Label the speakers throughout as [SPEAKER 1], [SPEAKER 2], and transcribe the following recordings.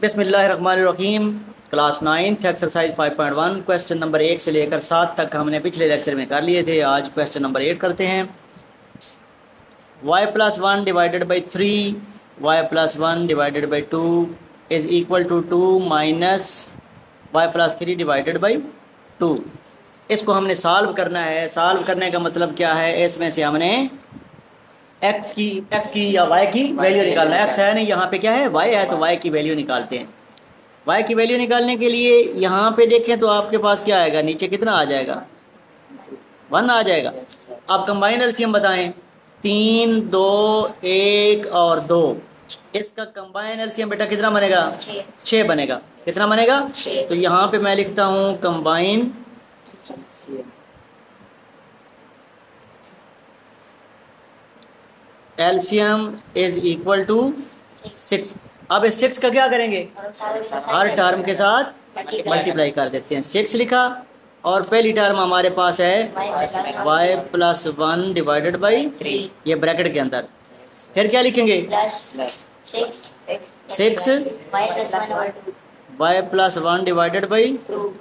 [SPEAKER 1] बिस्मिल्लाहिर्रहमानिर्रहीम। Class 9th exercise 5.1 question number 1 से लेकर 7 तक हमने पिछले लेक्चर में कर लिए थे। आज क्वेश्चन नंबर 8 करते हैं। y+1 divided by 3 y+1 divided by 2 is equal to 2 minus y+3 divided by 2। इसको हमने सॉल्व करना है। सॉल्व करने का मतलब क्या है, इसमें से हमने x की या y की वैल्यू निकालना है। x है नहीं, यहाँ पे क्या है, y है, तो y की वैल्यू निकालते हैं। y की वैल्यू निकालने के लिए यहाँ पे देखें तो आपके पास क्या आएगा, नीचे कितना आ जाएगा, 1 आ जाएगा। अब कंबाइंड एलसीएम बताएं, 3 2 1 और 2, इसका कंबाइंड एलसीएम बेटा कितना बनेगा, 6 बनेगा। कितना बनेगा, तो यहाँ पे मैं लिखता हूँ combined LCM is equal to 6। अब इस 6 का क्या करेंगे, हर टर्म के साथ मल्टीप्लाई कर देते हैं। 6 लिखा और पहली टर्म हमारे पास है y+1 डिवाइडेड बाई 3, ये ब्रैकेट के अंदर। फिर क्या लिखेंगे, 6 y+1 डिवाइडेड बाई 2,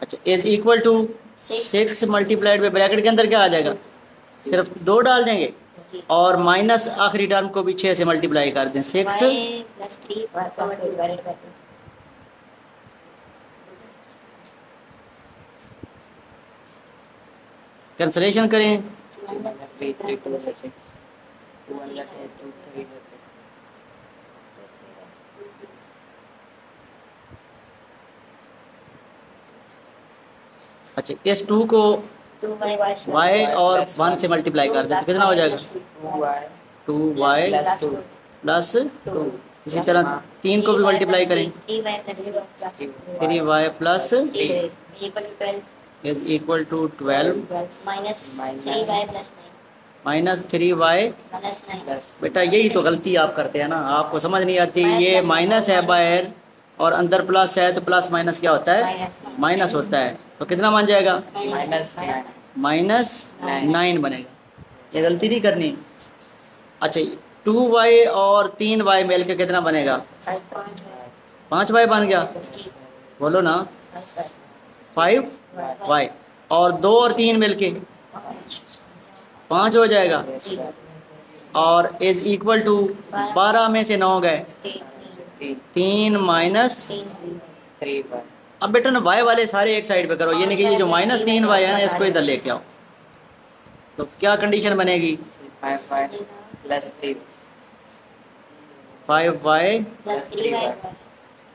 [SPEAKER 1] अच्छा, is equal to 6 multiplied by bracket के अंदर क्या आ जाएगा, सिर्फ 2 डाल देंगे और माइनस आखिरी टर्म को भी 6 से मल्टीप्लाई कर दें। 6 कैंसलेशन करें, अच्छा, इस 2 को y और 1 से मल्टीप्लाई कर दें तो कितना हो जाएगा, 2y प्लस 2। इसी तरह 3 को भी मल्टीप्लाई करें, 3y plus is equal to 12 minus 3y। बेटा यही तो गलती आप करते हैं ना, आपको समझ नहीं आती। ये माइनस है बाहर और अंदर प्लस है, तो प्लस माइनस क्या होता है, माइनस होता है। तो कितना बन जाएगा, -9 बनेगा। ये गलती नहीं करनी। अच्छा, 2y और 3y मिल के कितना बनेगा, 5y बन गया, बोलो ना, 5y और 2 और 3 मिल के 5 हो जाएगा। और इज इक्वल टू 12 में से 9 गए, 3 माइनस 3। अब बेटा ना y वाले सारे एक साइड पे करो, यानी कि ये जो -3y है ना, इसको इधर लेके आओ। तो क्या कंडीशन बनेगी, 5y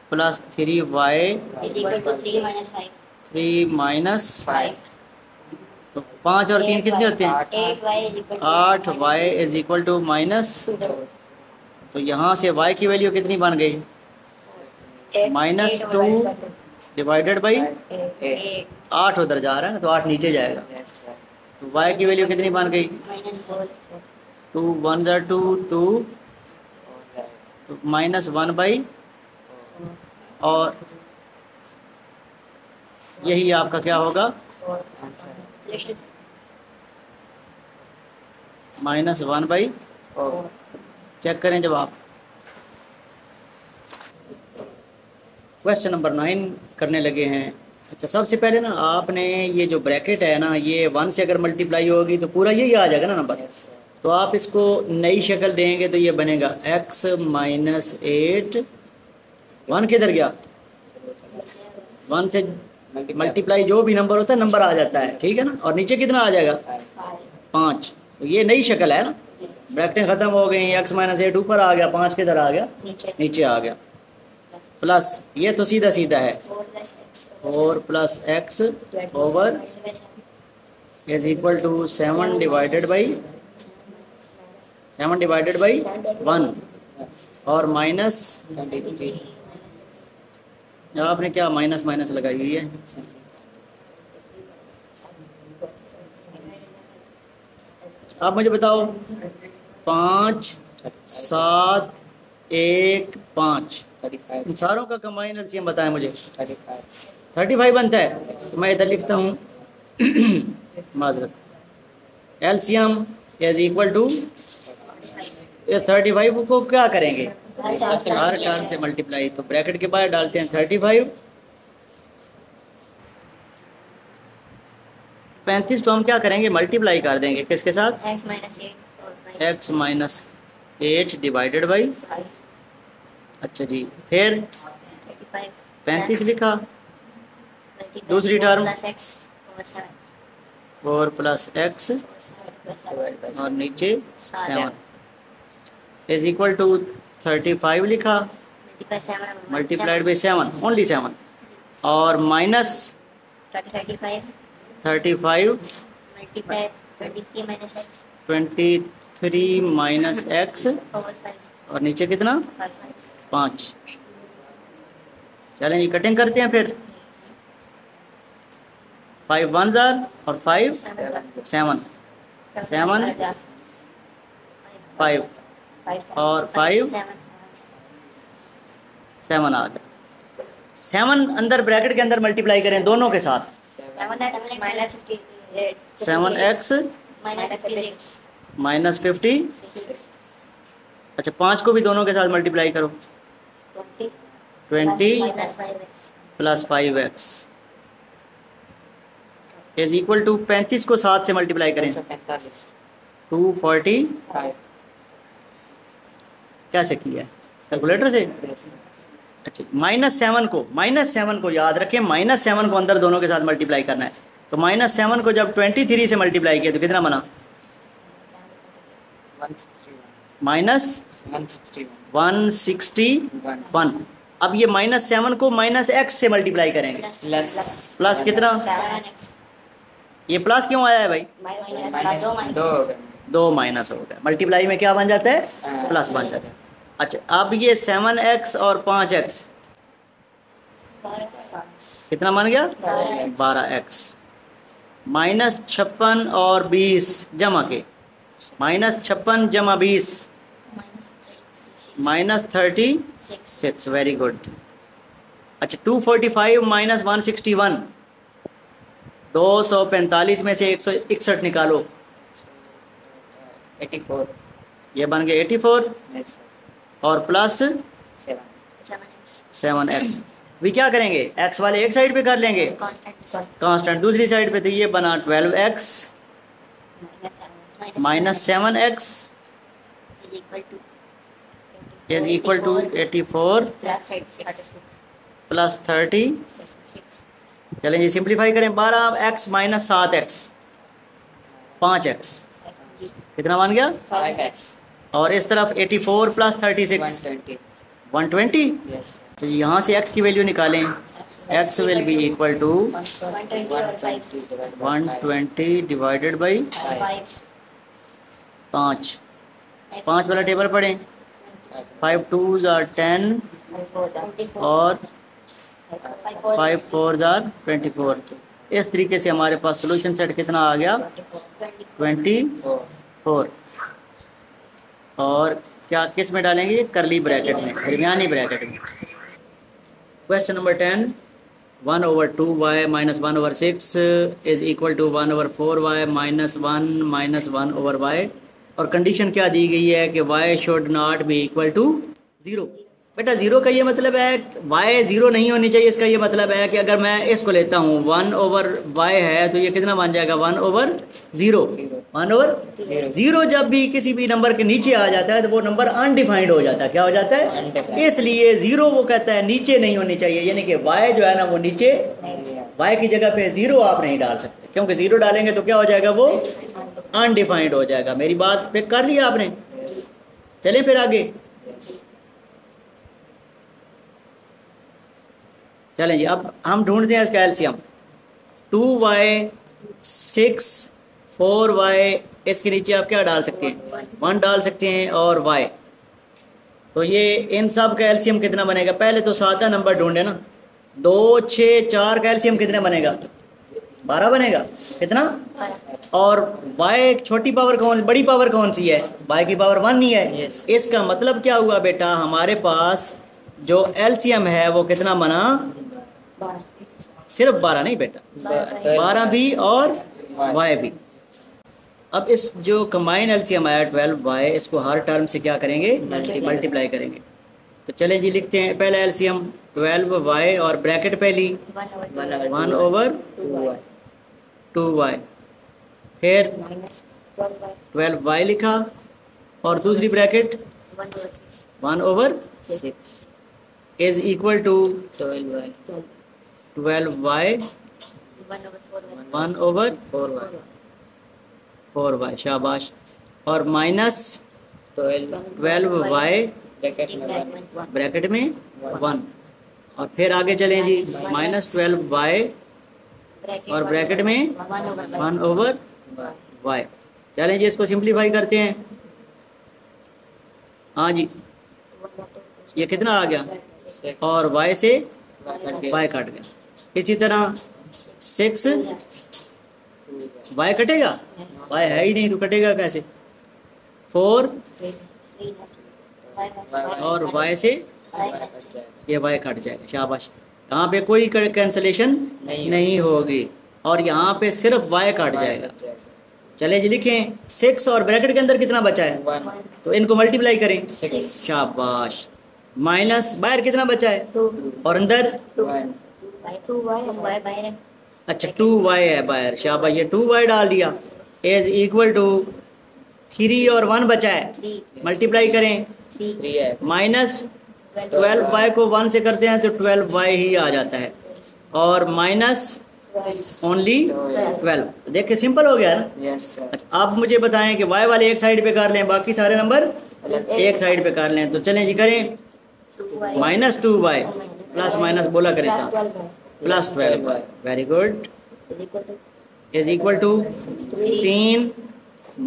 [SPEAKER 1] प्लस 3y 3 माइनस 5। तो 5 और 3 कितने होते हैं, 8y इज इक्वल टू -2। तो यहाँ से y की वैल्यू कितनी बन गई, -2 डिवाइडेड बाई 8 उधर जा रहा है ना, तो 8 नीचे जाएगा। तो y की वैल्यू कितनी बन गई, 2 1 ज़ा 2 2, तो -1/, और यही आपका क्या होगा, -1/4। चेक करें जवाब। क्वेश्चन नंबर 9 करने लगे हैं। अच्छा, सबसे पहले ना आपने ये जो ब्रैकेट है ना, ये 1 से अगर मल्टीप्लाई होगी तो पूरा यही आ जाएगा ना नंबर। तो आप इसको नई शक्ल देंगे तो ये बनेगा x - 8। 1 किधर गया, 1 से मल्टीप्लाई जो भी नंबर होता है नंबर आ जाता है, ठीक है ना। और नीचे कितना आ जाएगा, 5। तो ये नई शक्ल है ना, ब्रैकेटें ख़त्म हो गई, x - 8 ऊपर आ गया, 5 किधर आ गया, नीचे आ गया। प्लस ये तो सीधा सीधा है, 4 + x over is equal to 7 divided by 1 और माइनस, आपने क्या माइनस माइनस लगाई हुई है। आप मुझे बताओ, 5 7 1 5, इन सारों का कंबाइन एलसीएम बताएं मुझे। 35 बनता है। तो मैं इधर लिखता हूँ माजरत, एलसीएम इज इक्वल टू, इस 35 को क्या करेंगे, हर टर्म से मल्टीप्लाई, तो ब्रैकेट के बाहर डालते हैं 35। 35 को हम क्या करेंगे, मल्टीप्लाई कर देंगे किसके साथ, x माइनस 8 डिवाइडेड बाई, अच्छा जी, फिर 35 लिखा, दूसरी टर्म 4 प्लस एक्स और नीचे 7 इज इक्वल टू 35 लिखा, मल्टीप्लाइड बाई 7, ओनली 7, और माइनस 35 23 माइनस एक्स और नीचे कितना 5। चलें ये कटिंग करते हैं फिर, 5 1 जार और 5 7 5 और 5 7 आ गया। 7 अंदर ब्रैकेट के अंदर मल्टीप्लाई करें दोनों के साथ, 7x माइनस 50, अच्छा 5 को भी दोनों के साथ मल्टीप्लाई करो, 20 plus 5x is equal to 35 को 7 से मल्टीप्लाई करें 245, कैसे किया है, कैलकुलेटर से, अच्छा -7 को याद रखें, -7 को अंदर दोनों के साथ मल्टीप्लाई करना है, तो -7 को जब 23 से मल्टीप्लाई किया तो कितना बना, -161। अब ये -7 को -x से मल्टीप्लाई करेंगे, प्लस कितना, ये प्लस क्यों आया है भाई, 2 माइनस हो गया, मल्टीप्लाई में क्या बन जाता है, प्लस बन जाता है। अच्छा अब ये 7x और 5x कितना बन गया, 12x, -56 और 20 जमा के, -56 जमा 20 -36, वेरी गुड। अच्छा 245 माइनस 161, 245 में से 161 निकालो,
[SPEAKER 2] 84,
[SPEAKER 1] ये बन गया 84 और प्लस 7x। भी क्या करेंगे, x वाले एक साइड पे कर लेंगे, कांस्टेंट दूसरी साइड पे, तो ये बना 12x minus 7x is equal to 84 plus 30। चलें जी सिंप्लीफाई करें, 12x माइनस 7x 5x कितना बन गया,
[SPEAKER 2] 5x,
[SPEAKER 1] और इस तरफ 84 प्लस 36 120। तो यहाँ से x की वैल्यू निकालें, x will be equal to 120 divided by 5 वाला टेबल पढ़ें, 5 2s are 10 और 5 4s are 24। इस तरीके से हमारे पास सोल्यूशन सेट कितना आ गया, 24। और क्या किस में डालेंगे, करली ब्रैकेट में, दरमियानी ब्रैकेट में। Question number 10, 1/2y minus 1/6 is equal to 1/4y minus 1 और कंडीशन क्या दी गई है कि y should not be equal to 0। बेटा 0 का ये मतलब है y 0 नहीं होनी चाहिए, इसका ये मतलब है कि अगर मैं इसको लेता हूँ 1/y है तो ये कितना बन जाएगा, 1/0। 1/0 जब भी किसी भी नंबर के नीचे आ जाता है तो वो नंबर अनडिफाइंड हो जाता है, क्या हो जाता है, इसलिए 0 वो कहता है नीचे नहीं होनी चाहिए, यानी कि y जो है ना वो नीचे, y की जगह पे 0 आप नहीं डाल सकते, क्योंकि 0 डालेंगे तो क्या हो जाएगा, वो अनडिफाइंड हो जाएगा। मेरी बात पिक कर लिया आपने, चलें फिर आगे। चलें जी, अब हम ढूंढते हैं इसका एलसीएम। 2y 6 4y, इसके नीचे आप क्या डाल सकते हैं, 1 डाल सकते हैं और y, तो ये इन सब का एलसीएम कितना बनेगा, पहले तो सादा नंबर ढूंढे ना, 2 6 4 का एलसीएम कितना बनेगा, 12 बनेगा, कितना, और y छोटी पावर कौन, बड़ी पावर कौन सी है, y की पावर 1 ही है। इसका मतलब क्या हुआ बेटा, हमारे पास जो एलसीएम है वो कितना बना, सिर्फ 12 नहीं बेटा, 12 भी और y भी। अब इस जो कंबाइन एलसीएम आया 12y, इसको हर टर्म से क्या करेंगे, मल्टीप्लाई करेंगे। तो चलें जी लिखते हैं पहले एलसीएम 12y और ब्रैकेट पहली 1/2y, फिर 12y लिखा और दूसरी bracket 1/6 is equal to 12y 1/4y, शाबाश, और माइनस 12y ब्रैकेट में 1, और फिर आगे चलें जी माइनस 12y और ब्रैकेट में 1/y। चलें जी इसको सिंप्लीफाई करते हैं। हाँ जी, ये कितना आ गया, और y से y कट गया। इसी तरह 6 y कटेगा, y है ही नहीं तो कटेगा कैसे, 4 और y से ये y कट जाएगा, शाबाश। यहाँ पे कोई कैंसलेशन नहीं होगी और यहाँ पे सिर्फ y कट जाएगा। चले जी लिखें 6 और ब्रैकेट के अंदर कितना बचा है, तो इनको मल्टीप्लाई करें, शाबाश। माइनस बाहर कितना बचा है, और अंदर अच्छा 2y है बाहर, शाबाश, ये 2y डाल दिया, इज इक्वल टू 3 और 1 बचा है, मल्टीप्लाई करें, माइनस 12y को 1 से करते हैं तो 12y ही आ जाता है, और माइनस ओनली 12। देखिए सिंपल हो गया ना। अच्छा आप मुझे बताएं कि y वाले एक साइड पे कर लें, बाकी सारे नंबर एक साइड पे कर लें। तो चलें जी करें, माइनस 2y प्लस माइनस बोला करें साहब, plus 12y, very good, is equal to 3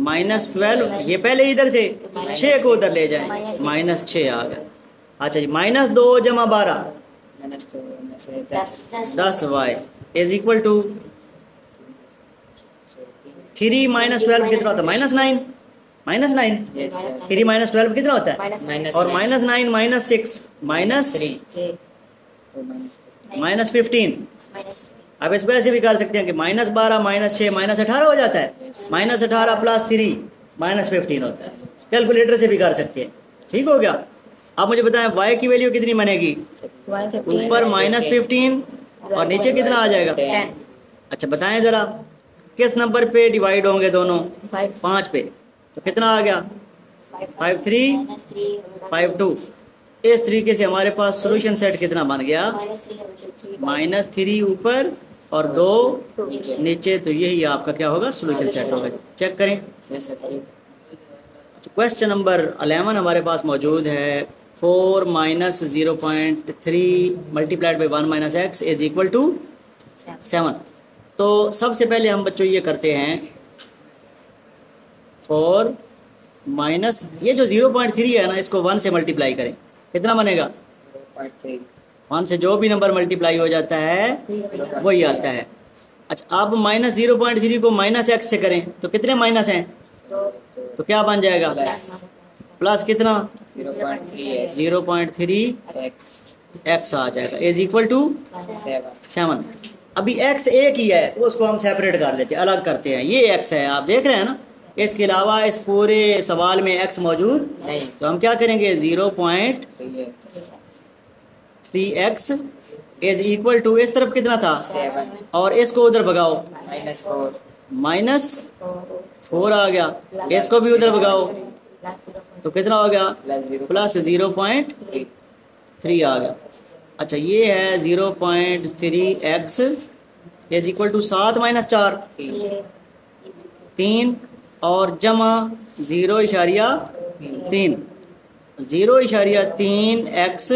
[SPEAKER 1] minus 12, ये पहले इधर थे, 6 को उधर ले जाएं, माइनस 6 आ गया। अच्छा जी माइनस 2 जमा 12 10y is equal to 3 minus 12 कितना होता है, -9, -9, 3 माइनस 12 कितना होता है, और -9 माइनस 6 माइनस 15। अब इस वजह से भी कर सकते हैं कि -12 -6 -18 हो जाता है, -18 प्लस 3 -15 होता है, कैलकुलेटर से भी कर सकते हैं। ठीक हो गया। आप मुझे बताएं y की वैल्यू कितनी बनेगी, ऊपर -15 और नीचे कितना आ जाएगा, 10। अच्छा बताएं ज़रा किस नंबर पे डिवाइड होंगे दोनों, 5 पे, तो कितना आ गया 5 3 5 2। इस तरीके से हमारे पास सॉल्यूशन सेट कितना बन गया, -3 ऊपर और 2 नीचे, तो यही आपका क्या होगा, सॉल्यूशन सेट होगा। चेक करें। अच्छा क्वेश्चन नंबर 11 हमारे पास मौजूद है, 4 minus 0.3 multiplied by 1 minus x is equal to 7। तो सबसे पहले हम बच्चों ये करते हैं, 4 माइनस ये जो 0.3 है ना, इसको 1 से मल्टीप्लाई करें, कितना बनेगा 1 से जो भी नंबर मल्टीप्लाई हो जाता है वही आता है। अच्छा अब माइनस 0.3 को माइनस एक्स से करें तो कितने माइनस हैं, तो क्या बन जाएगा, प्लस कितना 0.3 एक्स आ जाएगा, इज इक्वल टू 7। अभी एक्स एक ही है तो उसको हम सेपरेट कर लेते हैं, अलग करते हैं। ये एक्स है, आप देख रहे हैं ना, इसके अलावा इस पूरे सवाल में एक्स मौजूद नहीं, तो हम क्या करेंगे 0.3x इज इक्वल टू, इस तरफ कितना था 7 और इसको उधर भगाओ, -4 आ गया, इसको भी उधर भगाओ तो कितना हो गया, प्लस 0.3 आ गया। अच्छा ये है 0.3x is equal to 7 minus 4 3 और जमा 0.3 0.3x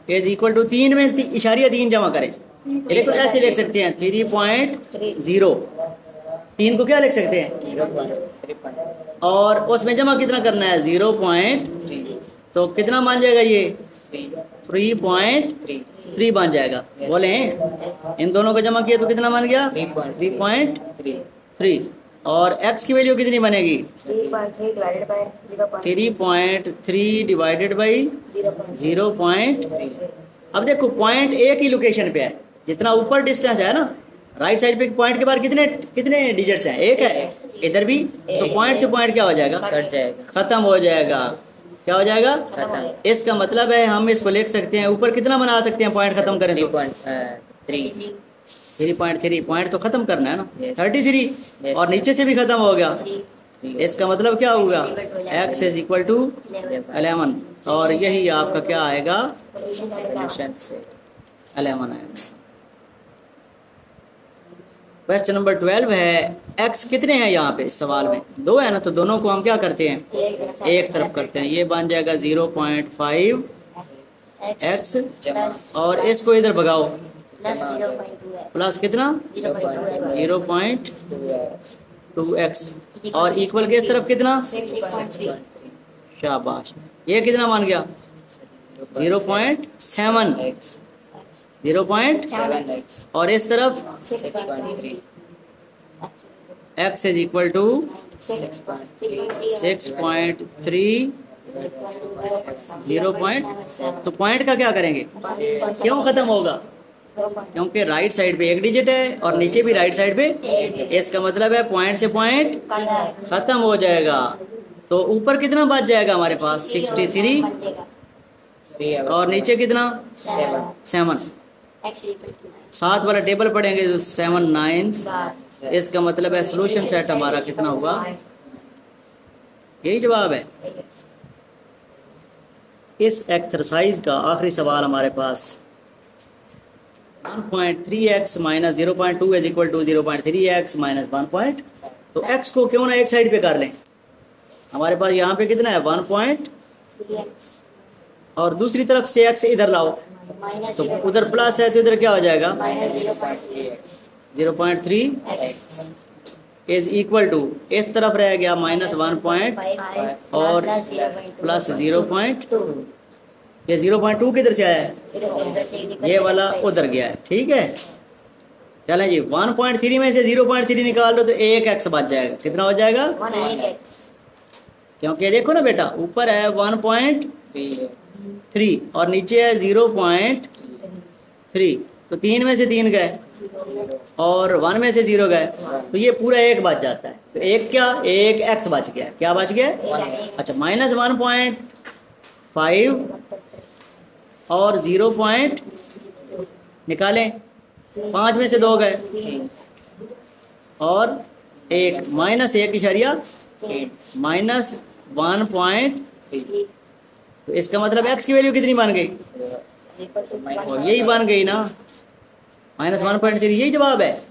[SPEAKER 1] इज इक्वल टू 3 में 0.3 जमा करें, ये तो ऐसे लिख सकते हैं 3.0, 3 को क्या लिख सकते हैं और उसमें जमा कितना करना है 0.3, तो कितना मान जाएगा ये 3.3 बन जाएगा। बोले इन दोनों को जमा किया तो कितना बन गया 3.3 और x की वैल्यू कितनी बनेगी 3.3 डिवाइडेड बाई 0.3। अब देखो पॉइंट एक ही लोकेशन पे है, जितना ऊपर डिस्टेंस है ना, राइट साइड पे पॉइंट के बाद कितने डिजिट्स हैं, एक है, इधर भी, तो पॉइंट से पॉइंट क्या हो जाएगा, कट जाएगा, खत्म हो जाएगा। क्या हो जाएगा?
[SPEAKER 2] खत्म।
[SPEAKER 1] इसका मतलब है हम इसको लिख सकते हैं, ऊपर कितना बना सकते हैं पॉइंट खत्म करें तो?
[SPEAKER 2] 3.3।
[SPEAKER 1] 3.3 पॉइंट तो खत्म करना है ना।
[SPEAKER 2] Yes.
[SPEAKER 1] 33
[SPEAKER 2] Yes,
[SPEAKER 1] और
[SPEAKER 2] sir.
[SPEAKER 1] नीचे से भी खत्म हो गया।
[SPEAKER 2] 3
[SPEAKER 1] इसका मतलब क्या होगा? x इज इक्वल टू 11 और यही आपका क्या आएगा?
[SPEAKER 2] सॉल्यूशन से
[SPEAKER 1] 11 आएगा। क्वेश्चन नंबर 12 है, x कितने हैं यहाँ पे इस सवाल में? 2 है ना, तो दोनों को हम क्या करते हैं? एक तरफ करते हैं। ये बन जाएगा 0.5 x और इसको इधर भगाओ, प्लस कितना? 0.2 x और इक्वल के इस तरफ कितना? शाबाश। ये कितना मान गया? 0.7 0.7 और इस तरफ
[SPEAKER 2] 6.3
[SPEAKER 1] x इज इक्वल टू 6.3 0 तो पॉइंट का क्या करेंगे? क्यों खत्म होगा? क्योंकि राइट साइड पे एक डिजिट है और नीचे भी राइट साइड पे, इसका मतलब है पॉइंट से पॉइंट खत्म हो जाएगा। तो ऊपर कितना बच जाएगा हमारे पास? 63 और नीचे कितना? 7। 7 वाला टेबल पढ़ेंगे तो 7 9। इसका मतलब है सोल्यूशन सेट हमारा कितना होगा? यही जवाब है। इस एक्सरसाइज का आखिरी सवाल हमारे पास 1.3x minus 0.2 is equal to 0.3x minus 1 तो x को क्यों ना एक साइड पे कर लें। हमारे पास यहाँ पे कितना है? 1 और दूसरी तरफ से x इधर लाओ तो उधर प्लस है तो इधर क्या हो जाएगा? 0.3 इज इक्वल टू इस तरफ रह गया -1 और प्लस 0.2। ये 0.2 किधर से आया है? ये वाला उधर गया है। ठीक है, चलें जी। 1.3 में से 0.3 निकाल लो तो 1x बच जाएगा। कितना हो जाएगा?
[SPEAKER 2] 1x।
[SPEAKER 1] क्योंकि देखो ना बेटा, ऊपर है 1.3 और नीचे है 0.3 तो 3 में से 3 गए और 1 में से 0 गए तो ये पूरा 1 बच जाता है। तो एक क्या? 1x बच गया। क्या बच गया? अच्छा, -1.5 और 0 निकालें, 5 में से 2 गए और एक -1 तो इसका मतलब x की वैल्यू कितनी बन गई? और यही बन गई ना, -1.3। यही जवाब है।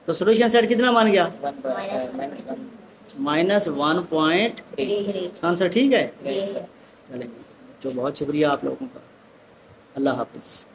[SPEAKER 1] तो सोल्यूशन सेट कितना बन गया? -1.3। आंसर ठीक है। चलेंगे, जो बहुत शुक्रिया आप लोगों का। अल्लाह हाफिज़।